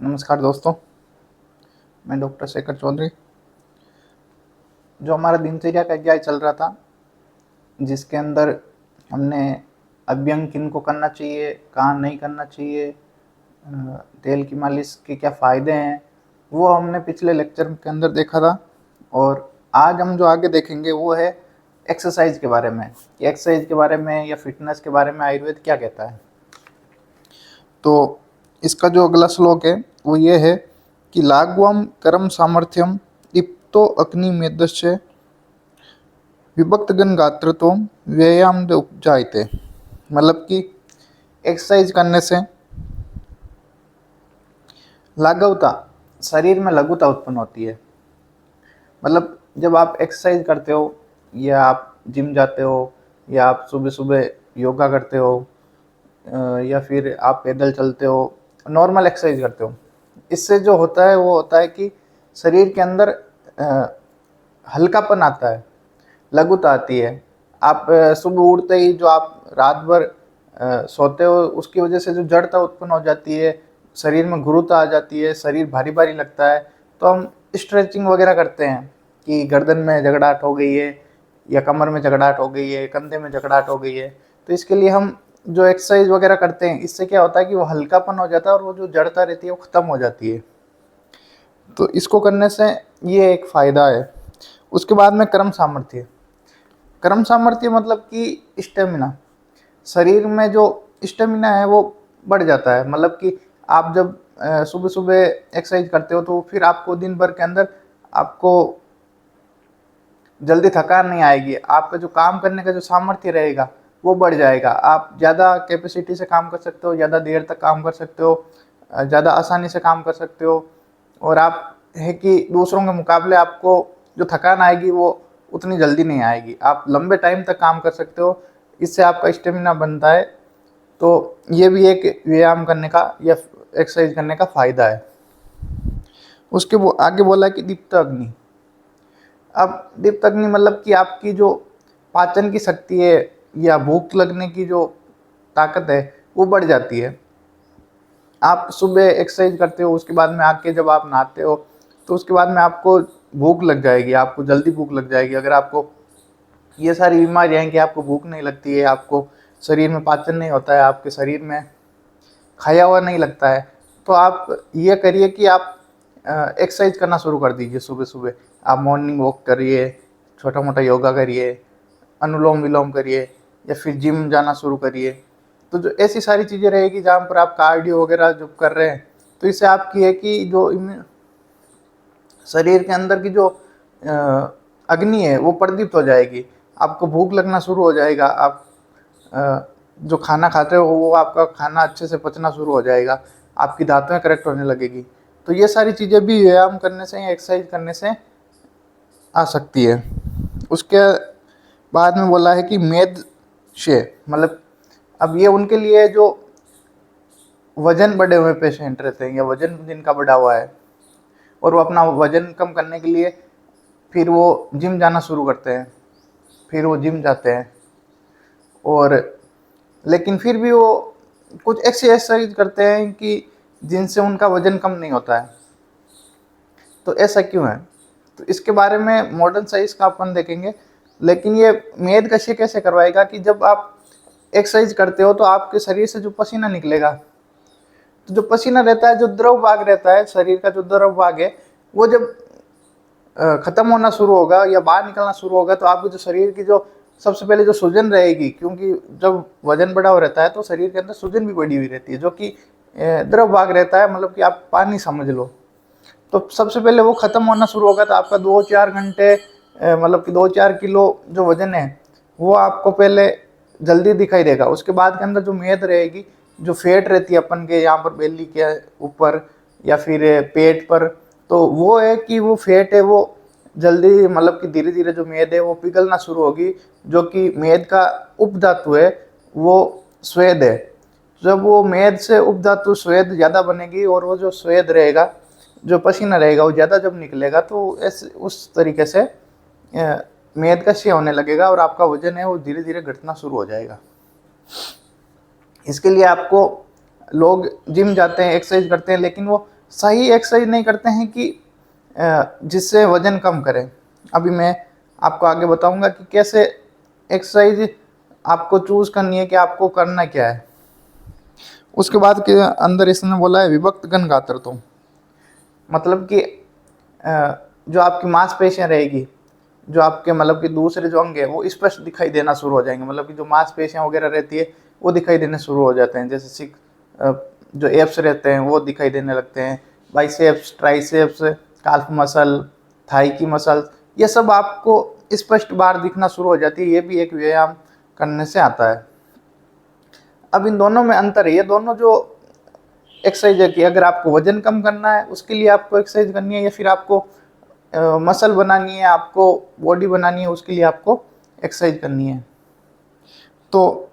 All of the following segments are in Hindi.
नमस्कार दोस्तों, मैं डॉक्टर शेखर चौधरी। जो हमारा दिनचर्या का अध्याय चल रहा था, जिसके अंदर हमने अभ्यंग किन को करना चाहिए, कहाँ नहीं करना चाहिए, तेल की मालिश के क्या फ़ायदे हैं, वो हमने पिछले लेक्चर के अंदर देखा था। और आज हम जो आगे देखेंगे वो है एक्सरसाइज के बारे में, कि एक्सरसाइज के बारे में या फिटनेस के बारे में आयुर्वेद क्या कहता है। तो इसका जो अगला श्लोक है वो ये है कि लाघवम कर्म सामर्थ्यम दीप्तो अग्नि मेदस्य विभक्तगन गात्रतो व्यायाम दे उपजायते। मतलब कि एक्सरसाइज करने से लाघवता, शरीर में लघुता उत्पन्न होती है। मतलब जब आप एक्सरसाइज करते हो या आप जिम जाते हो या आप सुबह सुबह योगा करते हो या फिर आप पैदल चलते हो, नॉर्मल एक्सरसाइज करते हो, इससे जो होता है वो होता है कि शरीर के अंदर हल्कापन आता है, लघुता आती है। आप सुबह उठते ही जो आप रात भर सोते हो उसकी वजह से जो जड़ता उत्पन्न हो जाती है, शरीर में गुरुता आ जाती है, शरीर भारी भारी लगता है। तो हम स्ट्रेचिंग वगैरह करते हैं कि गर्दन में जगड़ाहट हो गई है या कमर में जगड़ाहट हो गई है, कंधे में जगड़ाहट हो गई है, तो इसके लिए हम जो एक्सरसाइज वगैरह करते हैं, इससे क्या होता है कि वो हल्कापन हो जाता है और वो जो जड़ता रहती है वो ख़त्म हो जाती है। तो इसको करने से ये एक फ़ायदा है। उसके बाद में कर्म सामर्थ्य। कर्म सामर्थ्य मतलब कि स्टेमिना, शरीर में जो स्टेमिना है वो बढ़ जाता है। मतलब कि आप जब सुबह सुबह एक्सरसाइज करते हो तो फिर आपको दिन भर के अंदर आपको जल्दी थकान नहीं आएगी, आपका जो काम करने का जो सामर्थ्य रहेगा वो बढ़ जाएगा। आप ज़्यादा कैपेसिटी से काम कर सकते हो, ज़्यादा देर तक काम कर सकते हो, ज़्यादा आसानी से काम कर सकते हो। और आप है कि दूसरों के मुकाबले आपको जो थकान आएगी वो उतनी जल्दी नहीं आएगी, आप लंबे टाइम तक काम कर सकते हो। इससे आपका स्टेमिना बनता है। तो ये भी एक व्यायाम करने का या एक्सरसाइज करने का फ़ायदा है। उसके वो आगे बोला कि दीप्त अग्नि। अब दीप्त अग्नि मतलब कि आपकी जो पाचन की शक्ति है या भूख लगने की जो ताकत है वो बढ़ जाती है। आप सुबह एक्सरसाइज करते हो, उसके बाद में आके जब आप नहाते हो तो उसके बाद में आपको भूख लग जाएगी, आपको जल्दी भूख लग जाएगी। अगर आपको ये सारी बीमारियाँ हैं कि आपको भूख नहीं लगती है, आपको शरीर में पाचन नहीं होता है, आपके शरीर में खाया हुआ नहीं लगता है, तो आप ये करिए कि आप एक्सरसाइज करना शुरू कर दीजिए। सुबह सुबह आप मॉर्निंग वॉक करिए, छोटा मोटा योगा करिए, अनुलोम विलोम करिए या फिर जिम जाना शुरू करिए। तो जो ऐसी सारी चीज़ें रहेगी जहाँ पर आप कार्डियो वगैरह जो कर रहे हैं, तो इससे आपकी है कि जो शरीर के अंदर की जो अग्नि है वो प्रदीप्त हो जाएगी, आपको भूख लगना शुरू हो जाएगा, आप जो खाना खाते हो वो आपका खाना अच्छे से पचना शुरू हो जाएगा, आपकी धातुएं करेक्ट होने लगेगी। तो ये सारी चीज़ें भी व्यायाम करने से या एक्सरसाइज करने से आ सकती है। उसके बाद में बोला है कि मेद से, मतलब अब ये उनके लिए जो वजन बढ़े हुए पेशेंट रहते हैं या वजन जिनका बढ़ा हुआ है और वो अपना वजन कम करने के लिए फिर वो जिम जाना शुरू करते हैं, फिर वो जिम जाते हैं और लेकिन फिर भी वो कुछ ऐसी एक्सरसाइज करते हैं कि जिनसे उनका वजन कम नहीं होता है। तो ऐसा क्यों है? तो इसके बारे में मॉडर्न साइंस का अपन देखेंगे। लेकिन ये मेद कशी कैसे करवाएगा कि जब आप एक्सरसाइज करते हो तो आपके शरीर से जो पसीना निकलेगा, तो जो पसीना रहता है, जो द्रव भाग रहता है शरीर का, जो द्रव भाग है वो जब खत्म होना शुरू होगा या बाहर निकलना शुरू होगा तो आपके जो शरीर की जो सबसे पहले जो सूजन रहेगी, क्योंकि जब वजन बढ़ा हुआ रहता है तो शरीर के अंदर सूजन भी बढ़ी हुई रहती है, जो कि द्रव भाग रहता है, मतलब कि आप पानी समझ लो। तो सबसे पहले वो खत्म होना शुरू होगा तो आपका 2-4 घंटे मतलब कि 2-4 किलो जो वजन है वो आपको पहले जल्दी दिखाई देगा। उसके बाद के अंदर जो मेद रहेगी, जो फैट रहती है अपन के यहाँ पर बेली के ऊपर या फिर पेट पर, तो वो है कि वो फैट है वो जल्दी, मतलब कि धीरे धीरे जो मेद है वो पिघलना शुरू होगी। जो कि मेद का उपधातु है वो स्वेद है। जब वो मेद से उपधातु स्वेद ज़्यादा बनेगी और वो जो स्वेद रहेगा, जो पसीना रहेगा वो ज़्यादा जब निकलेगा तो ऐसे उस तरीके से मेद का क्षय होने लगेगा और आपका वजन है वो धीरे धीरे घटना शुरू हो जाएगा। इसके लिए आपको लोग जिम जाते हैं, एक्सरसाइज करते हैं, लेकिन वो सही एक्सरसाइज नहीं करते हैं कि जिससे वजन कम करें। अभी मैं आपको आगे बताऊंगा कि कैसे एक्सरसाइज आपको चूज करनी है कि आपको करना क्या है। उसके बाद के अंदर इसने बोला है विभक्त घन गात्रत्व, मतलब कि जो आपकी मांसपेशियां रहेगी, जो आपके मतलब कि दूसरे जो अंग है वो स्पष्ट दिखाई देना शुरू हो जाएंगे। मतलब कि जो मांसपेशियां वगैरह रहती है वो दिखाई देने शुरू हो जाते हैं, जैसे जो एप्स रहते हैं वो दिखाई देने लगते हैं, biceps, triceps, calf muscle, thigh की मसल, ये सब आपको स्पष्ट बार दिखना शुरू हो जाती है। ये भी एक व्यायाम करने से आता है। अब इन दोनों में अंतर है। ये दोनों जो एक्सरसाइज है कि अगर आपको वजन कम करना है उसके लिए आपको एक्सरसाइज करनी है, या फिर आपको मसल बनानी है, आपको बॉडी बनानी है, उसके लिए आपको एक्सरसाइज करनी है। तो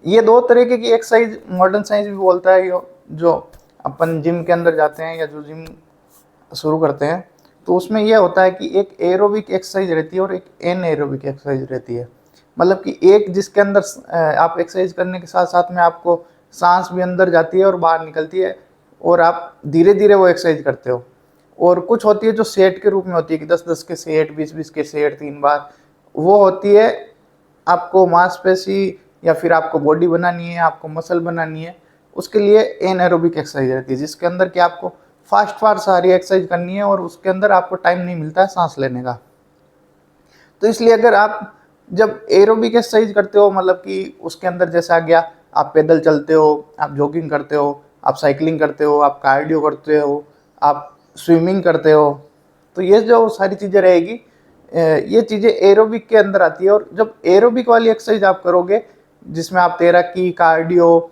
ये दो तरीके की एक्सरसाइज मॉडर्न साइंस भी बोलता है। जो अपन जिम के अंदर जाते हैं या जो जिम शुरू करते हैं तो उसमें यह होता है कि एक एरोबिक एक्सरसाइज रहती है और एक एन एरोबिक एक्सरसाइज रहती है। मतलब कि एक जिसके अंदर आप एक्सरसाइज करने के साथ साथ में आपको सांस भी अंदर जाती है और बाहर निकलती है, और आप धीरे धीरे वो एक्सरसाइज करते हो। और कुछ होती है जो सेट के रूप में होती है कि 10-10 के सेट, 20-20 के सेट 3 बार, वो होती है आपको मांसपेशी या फिर आपको बॉडी बनानी है, आपको मसल बनानी है, उसके लिए एनाएरोबिक एक्सरसाइज रहती है जिसके अंदर कि आपको फास्ट फास्ट सारी एक्सरसाइज करनी है और उसके अंदर आपको टाइम नहीं मिलता है सांस लेने का। तो इसलिए अगर आप जब एरोबिक एक्सरसाइज करते हो, मतलब कि उसके अंदर जैसे आ गया, आप पैदल चलते हो, आप जॉगिंग करते हो, आप साइकिलिंग करते हो, आप कार्डियो करते हो, आप स्विमिंग करते हो, तो ये जो सारी चीज़ें रहेगी ये चीज़ें एरोबिक के अंदर आती है। और जब एरोबिक वाली एक्सरसाइज आप करोगे जिसमें आप तैराकी, कार्डियो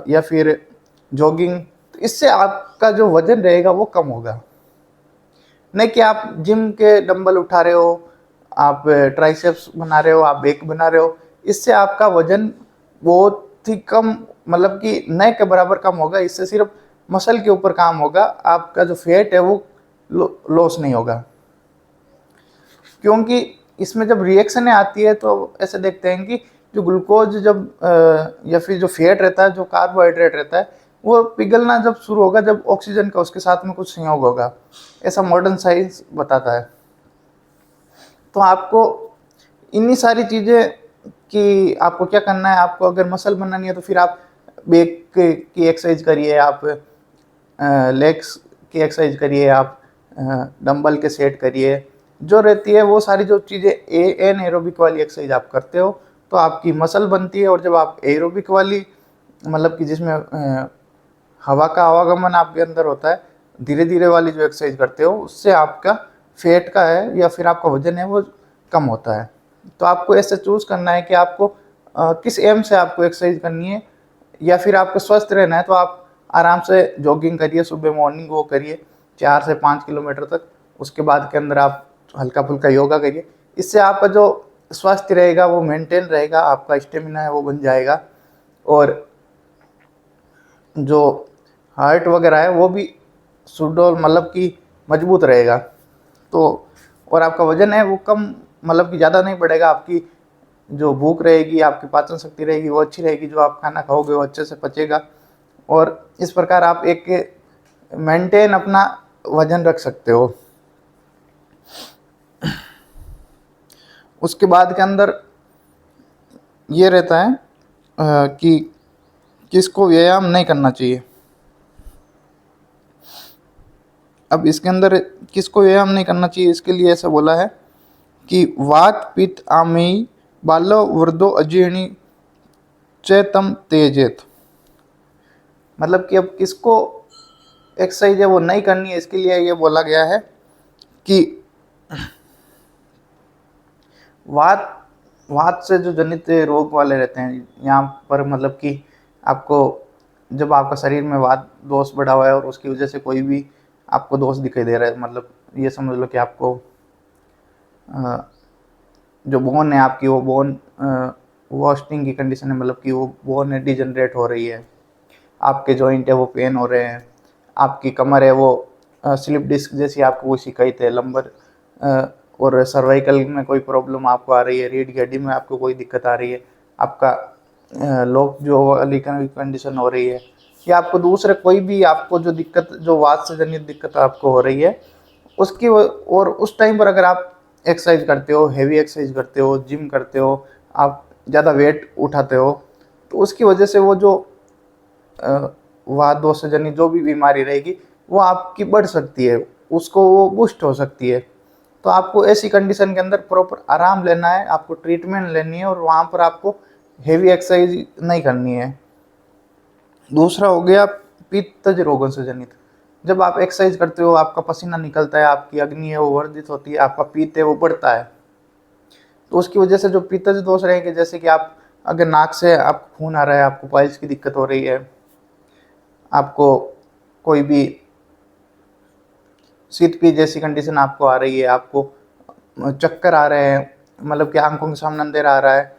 या फिर जॉगिंग, तो इससे आपका जो वजन रहेगा वो कम होगा। नहीं कि आप जिम के डंबल उठा रहे हो, आप ट्राइसेप्स बना रहे हो, आप बेक बना रहे हो, इससे आपका वजन बहुत ही कम, मतलब कि नए के बराबर कम होगा। इससे सिर्फ मसल के ऊपर काम होगा, आपका जो फैट है वो लॉस नहीं होगा। क्योंकि इसमें जब रिएक्शनें आती है तो ऐसे देखते हैं कि जो ग्लूकोज जब या फिर जो फैट रहता है, जो कार्बोहाइड्रेट रहता है, वो पिघलना जब शुरू होगा जब ऑक्सीजन का उसके साथ में कुछ संयोग होगा, ऐसा मॉडर्न साइंस बताता है। तो आपको इन्हीं सारी चीज़ें कि आपको क्या करना है, आपको अगर मसल बनानी है तो फिर आप बैक की एक्सरसाइज करिए, आप लेग्स की एक्सरसाइज करिए, आप डंबल के सेट करिए, जो रहती है वो सारी जो चीज़ें एन एरोबिक वाली एक्सरसाइज आप करते हो तो आपकी मसल बनती है। और जब आप एरोबिक वाली, मतलब कि जिसमें हवा का आवागमन आपके अंदर होता है, धीरे धीरे वाली जो एक्सरसाइज करते हो, उससे आपका फैट का है या फिर आपका वजन है वो कम होता है। तो आपको ऐसे चूज करना है कि आपको किस एम से आपको एक्सरसाइज करनी है। या फिर आपको स्वस्थ रहना है तो आप आराम से जॉगिंग करिए, सुबह मॉर्निंग वॉक करिए 4 से 5 किलोमीटर तक। उसके बाद के अंदर आप हल्का फुल्का योगा करिए। इससे आपका जो स्वास्थ्य रहेगा वो मेंटेन रहेगा, आपका स्टेमिना है वो बन जाएगा, और जो हार्ट वगैरह है वो भी सुडौल, मतलब कि मजबूत रहेगा। तो और आपका वजन है वो कम, मतलब कि ज़्यादा नहीं बढ़ेगा। आपकी जो भूख रहेगी, आपकी पाचन शक्ति रहेगी वो अच्छी रहेगी, जो आप खाना खाओगे वो अच्छे से पचेगा, और इस प्रकार आप एक मेंटेन अपना वजन रख सकते हो। उसके बाद के अंदर ये रहता है कि किसको व्यायाम नहीं करना चाहिए। अब इसके अंदर किसको व्यायाम नहीं करना चाहिए, इसके लिए ऐसा बोला है कि वात पित्त आमेय बालो वृद्धो अजीर्णी चेतम तेजेत। मतलब कि अब किसको एक्सरसाइज है वो नहीं करनी है, इसके लिए ये बोला गया है कि वात वात से जो जनित रोग वाले रहते हैं यहाँ पर, मतलब कि आपको जब आपका शरीर में वात दोष बढ़ा हुआ है और उसकी वजह से कोई भी आपको दोष दिखाई दे रहा है, मतलब ये समझ लो कि आपको जो बोन है आपकी, वो बोन वॉस्टिंग की कंडीशन है, मतलब कि वो बोन है डिजनरेट हो रही है, आपके जॉइंट है वो पेन हो रहे हैं, आपकी कमर है वो स्लिप डिस्क जैसी आपको वो शिकायत है, लंबर और सर्वाइकल में कोई प्रॉब्लम आपको आ रही है, रीढ़ की हड्डी में आपको कोई दिक्कत आ रही है, आपका लॉक जो वाली कंडीशन हो रही है, कि आपको दूसरे कोई भी आपको जो दिक्कत, जो वात से जनित दिक्कत आपको हो रही है उसकी और उस टाइम पर अगर आप एक्सरसाइज करते हो, हैवी एक्सरसाइज करते हो, जिम करते हो, आप ज़्यादा वेट उठाते हो, तो उसकी वजह से वो जो वात दोष से जनित जो भी बीमारी रहेगी वो आपकी बढ़ सकती है, उसको वो बूस्ट हो सकती है। तो आपको ऐसी कंडीशन के अंदर प्रॉपर आराम लेना है, आपको ट्रीटमेंट लेनी है और वहाँ पर आपको हेवी एक्सरसाइज नहीं करनी है। दूसरा हो गया पित्तज रोगों से जनित। जब आप एक्सरसाइज करते हो, आपका पसीना निकलता है, आपकी अग्नि है वो वर्धित होती है, आपका पित्त है वो बढ़ता है, तो उसकी वजह से जो पित्तज दोष रहेंगे, जैसे कि आप अगर नाक से आपको खून आ रहा है, आपको पाइल्स की दिक्कत हो रही है, आपको कोई भी शीत पी जैसी कंडीशन आपको आ रही है, आपको चक्कर आ रहे हैं, मतलब कि आंखों के सामने अंधेरा आ रहा है,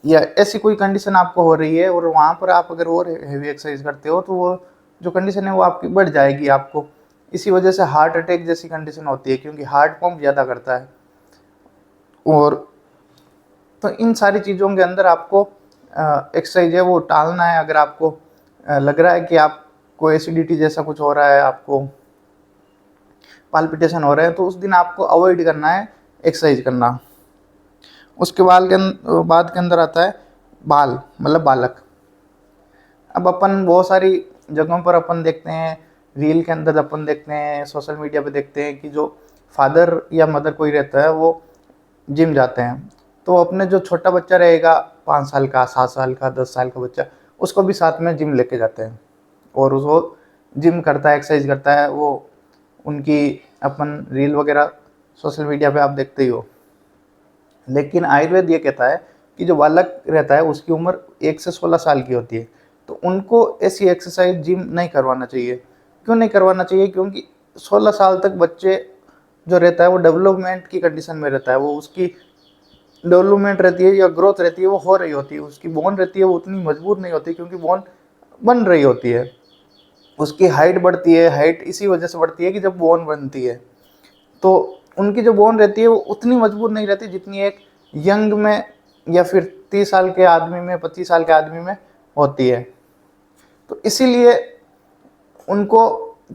या ऐसी कोई कंडीशन आपको हो रही है और वहाँ पर आप अगर और हेवी एक्सरसाइज करते हो तो वो जो कंडीशन है वो आपकी बढ़ जाएगी आपको। इसी वजह से हार्ट अटैक जैसी कंडीशन होती है, क्योंकि हार्ट पंप ज़्यादा करता है। और तो इन सारी चीज़ों के अंदर आपको एक्सरसाइज है वो टालना है। अगर आपको लग रहा है कि आपको एसिडिटी जैसा कुछ हो रहा है, आपको पाल्पिटेशन हो रहे हैं, तो उस दिन आपको अवॉइड करना है एक्सरसाइज करना। उसके बाद के अंदर आता है बाल, मतलब बालक। अब अपन बहुत सारी जगहों पर अपन देखते हैं, रील के अंदर अपन देखते हैं, सोशल मीडिया पे देखते हैं कि जो फादर या मदर कोई रहता है वो जिम जाते हैं, तो अपने जो छोटा बच्चा रहेगा 5 साल का, 7 साल का, 10 साल का बच्चा, उसको भी साथ में जिम लेके जाते हैं और उसको जिम करता है, एक्सरसाइज करता है। वो उनकी अपन रील वगैरह सोशल मीडिया पे आप देखते ही हो। लेकिन आयुर्वेद ये कहता है कि जो बालक रहता है उसकी उम्र 1 से 16 साल की होती है, तो उनको ऐसी एक्सरसाइज जिम नहीं करवाना चाहिए। क्यों नहीं करवाना चाहिए? क्योंकि 16 साल तक बच्चे जो रहता है वो डेवलपमेंट की कंडीशन में रहता है, वो उसकी डेवलपमेंट रहती है या ग्रोथ रहती है वो हो रही होती है, उसकी बोन रहती है वो उतनी मजबूत नहीं होती क्योंकि बोन बन रही होती है। उसकी हाइट बढ़ती है, हाइट इसी वजह से बढ़ती है कि जब बोन बनती है तो उनकी जो बोन रहती है वो उतनी मजबूत नहीं रहती जितनी एक यंग में या फिर 30 साल के आदमी में, 25 साल के आदमी में होती है। तो इसीलिए उनको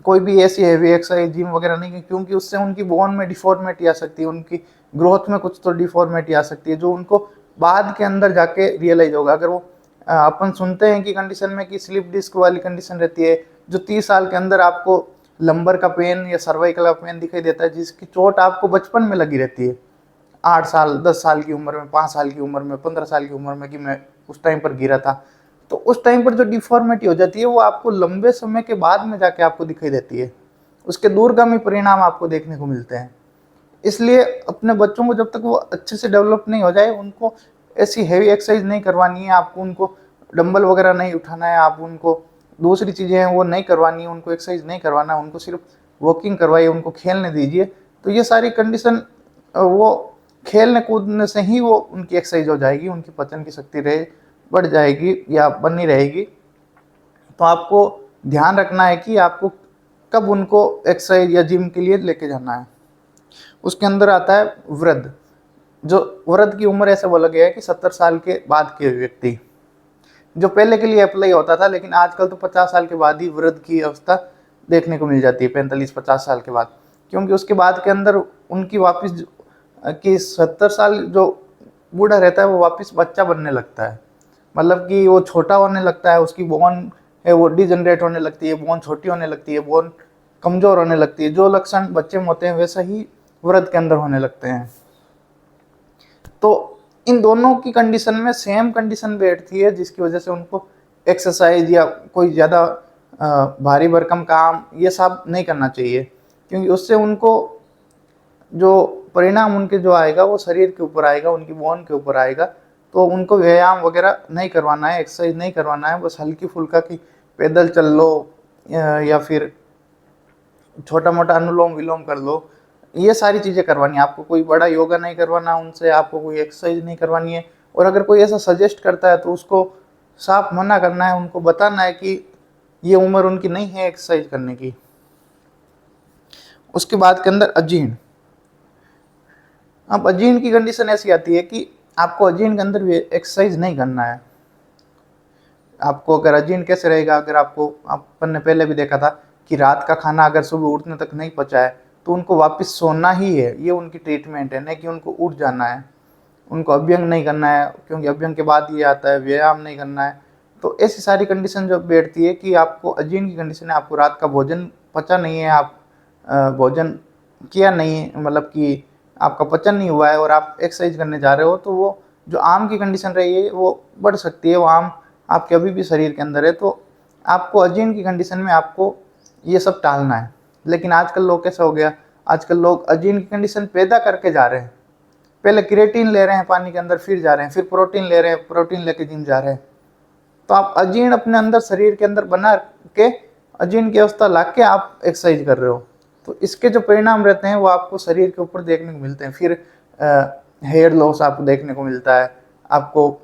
कोई भी ऐसी हैवी एक्सरसाइज जिम वगैरह नहीं, क्योंकि उससे उनकी बोन में डिफॉर्मेटी आ सकती है, उनकी ग्रोथ में कुछ तो डिफॉर्मेटी आ सकती है जो उनको बाद के अंदर जाके रियलाइज होगा। अगर वो अपन सुनते हैं कि कंडीशन में कि स्लिप डिस्क वाली कंडीशन रहती है, जो 30 साल के अंदर आपको लंबर का पेन या सर्वाइकल का पेन दिखाई देता है, जिसकी चोट आपको बचपन में लगी रहती है, 8 साल, 10 साल की उम्र में, 5 साल की उम्र में, 15 साल की उम्र में, कि मैं उस टाइम पर गिरा था। तो उस टाइम पर जो डिफॉर्मिटी हो जाती है वो आपको लंबे समय के बाद में जाके आपको दिखाई देती है, उसके दूरगामी परिणाम आपको देखने को मिलते हैं। इसलिए अपने बच्चों को जब तक वो अच्छे से डेवलप नहीं हो जाए उनको ऐसी हैवी एक्सरसाइज नहीं करवानी है, आपको उनको डंबल वगैरह नहीं उठाना है, आप उनको दूसरी चीज़ें हैं वो नहीं करवानी है, उनको एक्सरसाइज नहीं करवाना, उनको सिर्फ वॉकिंग करवाइए, उनको खेलने दीजिए। तो ये सारी कंडीशन वो खेलने कूदने से ही वो उनकी एक्सरसाइज हो जाएगी, उनकी पचन की शक्ति रहे बढ़ जाएगी या बनी रहेगी। तो आपको ध्यान रखना है कि आपको कब उनको एक्सरसाइज या जिम के लिए लेके जाना है। उसके अंदर आता है वृद्ध। जो वृद्ध की उम्र ऐसे बोला गया है कि 70 साल के बाद के व्यक्ति, जो पहले के लिए अप्लाई होता था, लेकिन आजकल तो 50 साल के बाद ही वृद्ध की अवस्था देखने को मिल जाती है, 45-50 साल के बाद, क्योंकि उसके बाद के अंदर उनकी वापस कि 70 साल जो बूढ़ा रहता है वो वापस बच्चा बनने लगता है, मतलब कि वो छोटा होने लगता है, उसकी बोन है वो डिजनरेट होने लगती है, बोन छोटी होने लगती है, बोन कमज़ोर होने लगती है। जो लक्षण बच्चे में होते हैं वैसा ही वृद्ध के अंदर होने लगते हैं। तो इन दोनों की कंडीशन में सेम कंडीशन बैठती है, जिसकी वजह से उनको एक्सरसाइज या कोई ज़्यादा भारी भरकम काम ये सब नहीं करना चाहिए, क्योंकि उससे उनको जो परिणाम उनके जो आएगा वो शरीर के ऊपर आएगा, उनकी बोन के ऊपर आएगा। तो उनको व्यायाम वगैरह नहीं करवाना है, एक्सरसाइज नहीं करवाना है, बस हल्की फुल्का की पैदल चल लो या फिर छोटा मोटा अनुलोम विलोम कर लो, ये सारी चीज़ें करवानी है। आपको कोई बड़ा योगा नहीं करवाना उनसे, आपको कोई एक्सरसाइज नहीं करवानी है। और अगर कोई ऐसा सजेस्ट करता है तो उसको साफ मना करना है, उनको बताना है कि ये उम्र उनकी नहीं है एक्सरसाइज करने की। उसके बाद के अंदर अजीर्ण। अब अजीर्ण की कंडीशन ऐसी आती है कि आपको अजीर्ण के अंदर भी एक्सरसाइज नहीं करना है। आपको अगर अजीर्ण कैसे रहेगा, अगर आपको, अपन ने पहले भी देखा था कि रात का खाना अगर सुबह उठने तक नहीं पचा है तो उनको वापस सोना ही है, ये उनकी ट्रीटमेंट है, नहीं कि उनको उठ जाना है, उनको अभ्यंग नहीं करना है, क्योंकि अभ्यंग के बाद ये आता है व्यायाम नहीं करना है। तो ऐसी सारी कंडीशन जो बैठती है कि आपको अजीर्ण की कंडीशन है, आपको रात का भोजन पचा नहीं है, आप भोजन किया नहीं है, मतलब कि आपका पचन नहीं हुआ है और आप एक्सरसाइज करने जा रहे हो, तो वो जो आम की कंडीशन रही है वो बढ़ सकती है, वो आम आपके अभी भी शरीर के अंदर है। तो आपको अजीर्ण की कंडीशन में आपको ये सब टालना है। लेकिन आजकल लोग कैसा हो गया, आजकल लोग अजीर्ण की कंडीशन पैदा करके जा रहे हैं, पहले क्रिएटिन ले रहे हैं पानी के अंदर, फिर जा रहे हैं, फिर प्रोटीन ले रहे हैं, प्रोटीन लेके जिम जा रहे हैं। तो आप अजीर्ण अपने अंदर शरीर के अंदर बना के अजीर्ण की अवस्था ला के आप एक्सरसाइज कर रहे हो, तो इसके जो परिणाम रहते हैं वो आपको शरीर के ऊपर देखने को मिलते हैं। फिर हेयर लॉस आपको देखने को मिलता है, आपको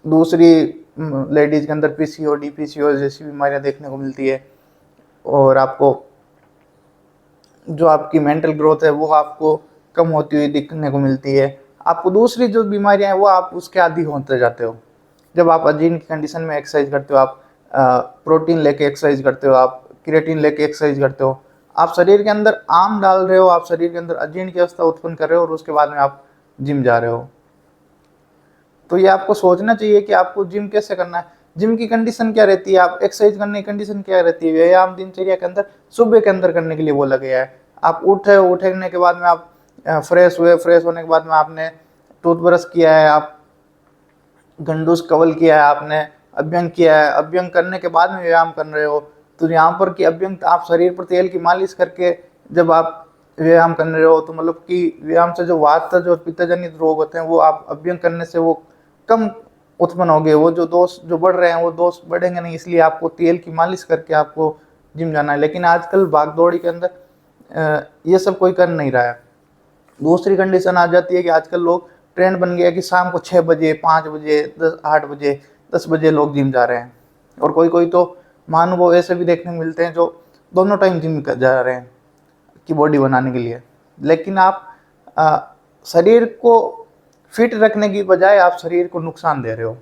दूसरी लेडीज के अंदर पीसीओडी पीसीओएस जैसी बीमारियां देखने को मिलती है, और आपको जो आपकी मेंटल ग्रोथ है वो आपको कम होती हुई दिखने को मिलती है। आपको दूसरी जो बीमारियां हैं वो आप उसके आदी होते जाते हो। जब आप अजीर्ण की कंडीशन में एक्सरसाइज करते हो, आप प्रोटीन लेके एक्सरसाइज करते हो, आप क्रिएटिन लेके एक्सरसाइज करते हो, आप शरीर के अंदर आम डाल रहे हो, आप शरीर के अंदर अजीर्ण की अवस्था उत्पन्न कर रहे हो, और उसके बाद में आप जिम जा रहे हो। तो ये आपको सोचना चाहिए कि आपको जिम कैसे करना है, जिम की कंडीशन क्या रहती है, आप एक्सरसाइज करने की कंडीशन क्या रहती है। व्यायाम दिनचर्या के अंदर सुबह के अंदर करने के लिए बोला गया है। आप उठने के बाद में आप फ्रेश हुए, फ्रेश होने के बाद में आपने टूथब्रश किया है, आप गंडूस कवल किया है, आपने अभ्यंग किया है, अभ्यंग करने के बाद में व्यायाम कर रहे हो, तो यहाँ पर कि अभ्यंग आप शरीर पर तेल की मालिश करके जब आप व्यायाम कर रहे हो, तो मतलब कि व्यायाम से जो वात जो पित्तजनित रोग होते हैं वो आप अभ्यंग करने से वो कम उत्पन्न हो गए, वो जो दोष जो बढ़ रहे हैं वो दोष बढ़ेंगे नहीं, इसलिए आपको तेल की मालिश करके आपको जिम जाना है। लेकिन आजकल भागदौड़ी के अंदर ये सब कोई कर नहीं रहा है। दूसरी कंडीशन आ जाती है कि आजकल लोग ट्रेंड बन गया कि शाम को 6 बजे 5 बजे 8 बजे 10 बजे लोग जिम जा रहे हैं, और कोई कोई तो महानुभाव ऐसे भी देखने को मिलते हैं जो दोनों टाइम जिम जा रहे हैं कि बॉडी बनाने के लिए। लेकिन आप शरीर को फिट रखने की बजाय आप शरीर को नुकसान दे रहे हो।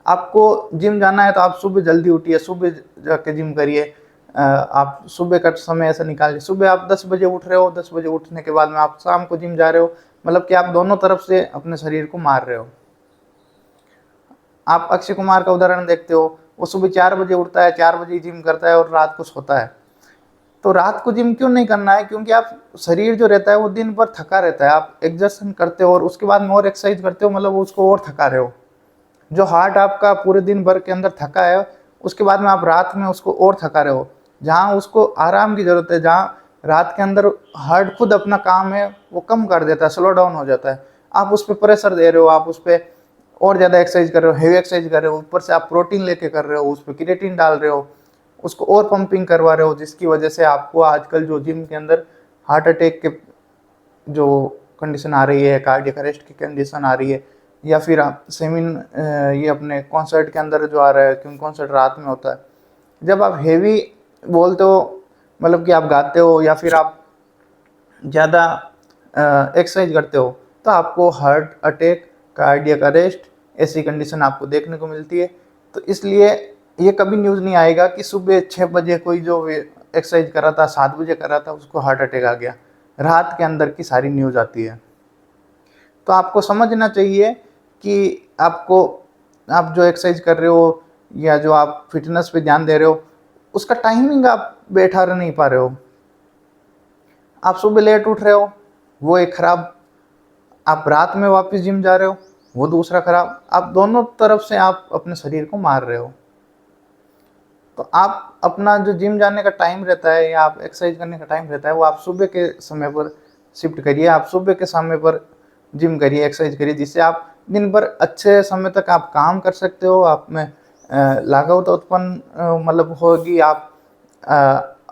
आपको जिम जाना है तो आप सुबह जल्दी उठिए, सुबह जाके जिम करिए। आप सुबह का समय ऐसा निकालिए, सुबह आप 10 बजे उठ रहे हो, 10 बजे उठने के बाद में आप शाम को जिम जा रहे हो, मतलब कि आप दोनों तरफ से अपने शरीर को मार रहे हो। आप अक्षय कुमार का उदाहरण देखते हो, वो सुबह 4 बजे उठता है, 4 बजे जिम करता है और रात को सोता है। तो रात को जिम क्यों नहीं करना है, क्योंकि आप शरीर जो रहता है वो दिन भर थका रहता है, आप एक्सर्शन करते हो और उसके बाद में और एक्सरसाइज करते हो, मतलब उसको और थका रहे हो। जो हार्ट आपका पूरे दिन भर के अंदर थका है, उसके बाद में आप रात में उसको और थका रहे हो, जहाँ उसको आराम की जरूरत है, जहाँ रात के अंदर हार्ट खुद अपना काम है वो कम कर देता है, स्लो डाउन हो जाता है, आप उस पर प्रेशर दे रहे हो, आप उस पर और ज़्यादा एक्सरसाइज कर रहे हो, हेवी एक्सरसाइज कर रहे हो, ऊपर से आप प्रोटीन लेके कर रहे हो, उस पर क्रिएटिन डाल रहे हो, उसको और पंपिंग करवा रहे हो, जिसकी वजह से आपको आजकल जो जिम के अंदर हार्ट अटैक के जो कंडीशन आ रही है, कार्डियक अरेस्ट की कंडीशन आ रही है, या फिर आप ये अपने कॉन्सर्ट के अंदर जो आ रहा है, क्योंकि कॉन्सर्ट रात में होता है, जब आप हेवी बोलते हो, मतलब कि आप गाते हो या फिर आप ज़्यादा एक्सरसाइज करते हो, तो आपको हार्ट अटैक, कार्डियक अरेस्ट ऐसी कंडीशन आपको देखने को मिलती है। तो इसलिए ये कभी न्यूज़ नहीं आएगा कि सुबह 6 बजे कोई जो एक्सरसाइज कर रहा था, 7 बजे कर रहा था, उसको हार्ट अटैक आ गया। रात के अंदर की सारी न्यूज़ आती है। तो आपको समझना चाहिए कि आप जो एक्सरसाइज कर रहे हो या जो आप फिटनेस पे ध्यान दे रहे हो, उसका टाइमिंग आप बैठा नहीं पा रहे हो। आप सुबह लेट उठ रहे हो, वो एक खराब, आप रात में वापस जिम जा रहे हो, वो दूसरा खराब। आप दोनों तरफ से आप अपने शरीर को मार रहे हो। तो आप अपना जो जिम जाने का टाइम रहता है या आप एक्सरसाइज करने का टाइम रहता है, वो आप सुबह के समय पर शिफ्ट करिए, आप सुबह के समय पर जिम करिए, एक्सरसाइज करिए, जिससे आप दिन भर अच्छे समय तक आप काम कर सकते हो, आप में लागत उत्पन्न मतलब होगी, आप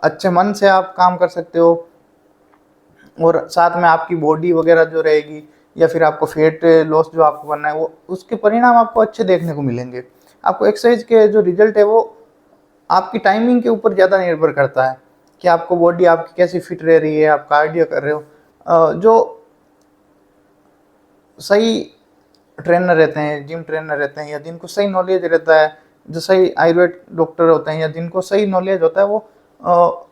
अच्छे मन से आप काम कर सकते हो, और साथ में आपकी बॉडी वगैरह जो रहेगी, या फिर आपको फैट लॉस जो आपको करना है, वो उसके परिणाम आपको अच्छे देखने को मिलेंगे। आपको एक्सरसाइज के जो रिजल्ट है वो आपकी टाइमिंग के ऊपर ज़्यादा निर्भर करता है कि आपको बॉडी आपकी कैसी फिट रह रही है, आप कार्डियो कर रहे हो, जो सही ट्रेनर रहते हैं, जिम ट्रेनर रहते हैं, या जिनको सही नॉलेज रहता है, जो सही आयुर्वेद डॉक्टर होते हैं, या जिनको सही नॉलेज होता है, वो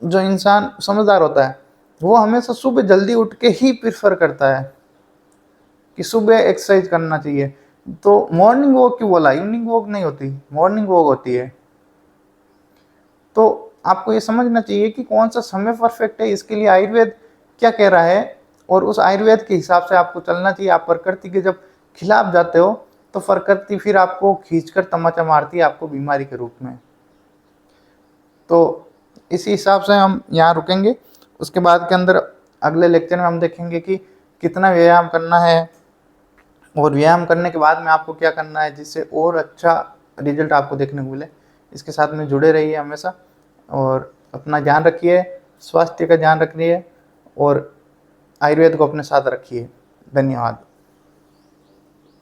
जो इंसान समझदार होता है वो हमेशा सुबह जल्दी उठ के ही प्रेफर करता है कि सुबह एक्सरसाइज करना चाहिए। तो मॉर्निंग वॉक क्यों बोला, इवनिंग वॉक नहीं होती, मॉर्निंग वॉक होती है। तो आपको ये समझना चाहिए कि कौन सा समय परफेक्ट है, इसके लिए आयुर्वेद क्या कह रहा है, और उस आयुर्वेद के हिसाब से आपको चलना चाहिए। आप प्रकृति के जब खिलाफ जाते हो तो प्रकृति फिर आपको खींचकर तमाचा मारती है, आपको बीमारी के रूप में। तो इसी हिसाब से हम यहाँ रुकेंगे। उसके बाद के अंदर अगले लेक्चर में हम देखेंगे कि कितना व्यायाम करना है, और व्यायाम करने के बाद में आपको क्या करना है जिससे और अच्छा रिजल्ट आपको देखने को मिले। इसके साथ में जुड़े रहिए हमेशा, और अपना ध्यान रखिए, स्वास्थ्य का ध्यान रखिए, और आयुर्वेद को अपने साथ रखिए। धन्यवाद।